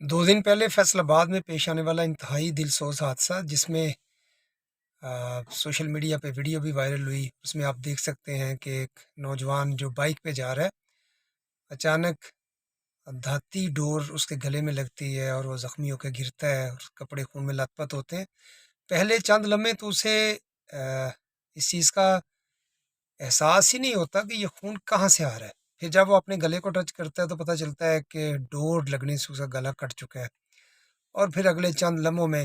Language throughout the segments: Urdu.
دو دن پہلے فیصل آباد میں پیش آنے والا انتہائی دل سوز حادثہ جس میں سوشل میڈیا پہ ویڈیو بھی وائرل ہوئی، اس میں آپ دیکھ سکتے ہیں کہ ایک نوجوان جو بائک پہ جا رہا ہے، اچانک دھاتی ڈور اس کے گلے میں لگتی ہے اور وہ زخمی ہو کے گرتا ہے اور کپڑے خون میں لت پت ہوتے ہیں۔ پہلے چند لمحے تو اسے اس چیز کا احساس ہی نہیں ہوتا کہ یہ خون کہاں سے آ رہا ہے۔ پھر جب وہ اپنے گلے کو ٹچ کرتا ہے تو پتہ چلتا ہے کہ ڈور لگنے سے اس کا گلا کٹ چکا ہے، اور پھر اگلے چند لمحوں میں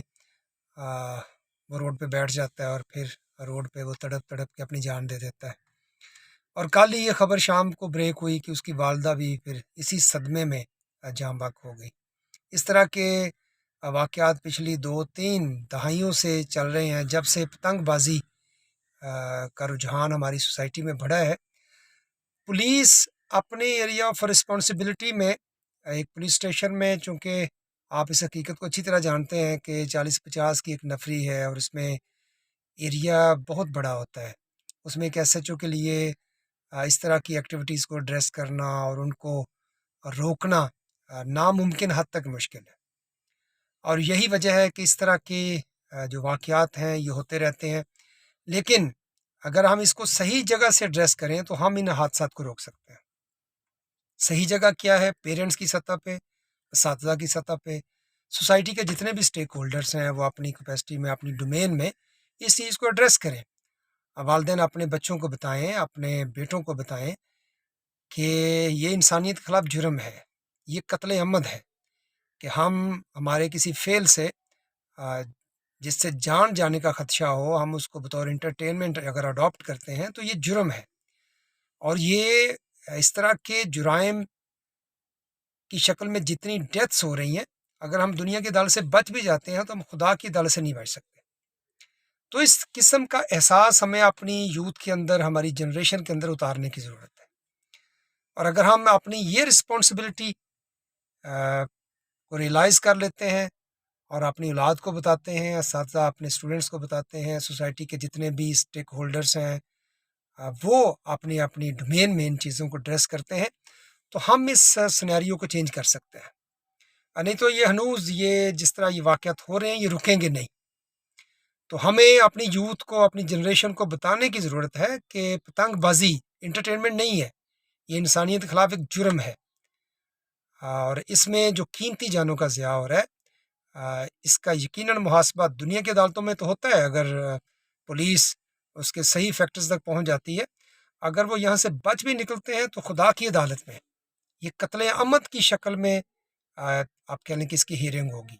وہ روڈ پہ بیٹھ جاتا ہے اور پھر روڈ پہ وہ تڑپ تڑپ کے اپنی جان دے دیتا ہے۔ اور کل ہی یہ خبر شام کو بریک ہوئی کہ اس کی والدہ بھی پھر اسی صدمے میں جاں بحق ہو گئی۔ اس طرح کے واقعات پچھلی 2-3 دہائیوں سے چل رہے ہیں، جب سے پتنگ بازی کا رجحان ہماری سوسائٹی میں بڑھا ہے۔ پولیس اپنے ایریا آف رسپانسبلٹی میں، ایک پولیس اسٹیشن میں، چونکہ آپ اس حقیقت کو اچھی طرح جانتے ہیں کہ 40-50 کی ایک نفری ہے اور اس میں ایریا بہت بڑا ہوتا ہے، اس میں ایک ایس ایچ او کے لیے اس طرح کی ایکٹیویٹیز کو ایڈریس کرنا اور ان کو روکنا ناممکن حد تک مشکل ہے۔ اور یہی وجہ ہے کہ اس طرح کے جو واقعات ہیں یہ ہوتے رہتے ہیں، لیکن اگر ہم اس کو صحیح جگہ سے ایڈریس کریں تو ہم ان حادثات کو روک سکتے ہیں۔ صحیح جگہ کیا ہے؟ پیرنٹس کی سطح پہ، اساتذہ کی سطح پہ، سوسائٹی کے جتنے بھی اسٹیک ہولڈرس ہیں وہ اپنی کیپیسٹی میں، اپنی ڈومین میں اس چیز کو ایڈریس کریں۔ والدین اپنے بچوں کو بتائیں، اپنے بیٹوں کو بتائیں کہ یہ انسانیت کے خلاف جرم ہے، یہ قتل عمد ہے کہ ہمارے کسی فعل سے جس سے جان جانے کا خدشہ ہو، ہم اس کو بطور انٹرٹینمنٹ اگر اڈاپٹ کرتے ہیں تو یہ جرم ہے۔ اور یہ اس طرح کے جرائم کی شکل میں جتنی ڈیتھس ہو رہی ہیں، اگر ہم دنیا کی دل سے بچ بھی جاتے ہیں تو ہم خدا کی دل سے نہیں بچ سکتے۔ تو اس قسم کا احساس ہمیں اپنی یوتھ کے اندر، ہماری جنریشن کے اندر اتارنے کی ضرورت ہے۔ اور اگر ہم اپنی یہ رسپانسبلٹی کو ریئلائز کر لیتے ہیں اور اپنی اولاد کو بتاتے ہیں، اساتذہ اپنے اسٹوڈنٹس کو بتاتے ہیں، سوسائٹی کے جتنے بھی اسٹیک ہولڈرس ہیں وہ اپنی اپنی ڈومین میں ان چیزوں کو ایڈریس کرتے ہیں، تو ہم اس سینیریو کو چینج کر سکتے ہیں۔ نہیں تو یہ ہنوز یہ جس طرح یہ واقعات ہو رہے ہیں یہ رکیں گے نہیں۔ تو ہمیں اپنی یوتھ کو، اپنی جنریشن کو بتانے کی ضرورت ہے کہ پتنگ بازی انٹرٹینمنٹ نہیں ہے، یہ انسانیت کے خلاف ایک جرم ہے، اور اس میں جو قیمتی جانوں کا ضیاع ہو رہا ہے اس کا یقیناً محاسبہ دنیا کی عدالتوں میں تو ہوتا ہے اگر پولیس اس کے صحیح فیکٹرز تک پہنچ جاتی ہے۔ اگر وہ یہاں سے بچ بھی نکلتے ہیں تو خدا کی عدالت میں یہ قتل عمد کی شکل میں آپ کہہ لیں کہ اس کی ہیرنگ ہوگی۔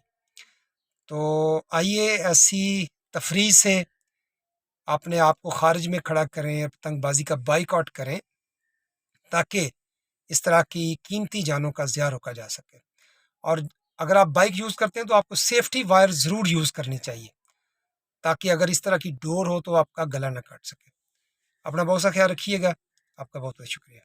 تو آئیے ایسی تفریح سے اپنے آپ کو خارج میں کھڑا کریں، پتنگ بازی کا بائیکاٹ کریں تاکہ اس طرح کی قیمتی جانوں کا ضیاع روکا جا سکے۔ اور اگر آپ بائک یوز کرتے ہیں تو آپ کو سیفٹی وائر ضرور یوز کرنی چاہیے تاکہ اگر اس طرح کی ڈور ہو تو آپ کا گلا نہ کاٹ سکے۔ اپنا بہت سا خیال رکھیے گا۔ آپ کا بہت بہت شکریہ۔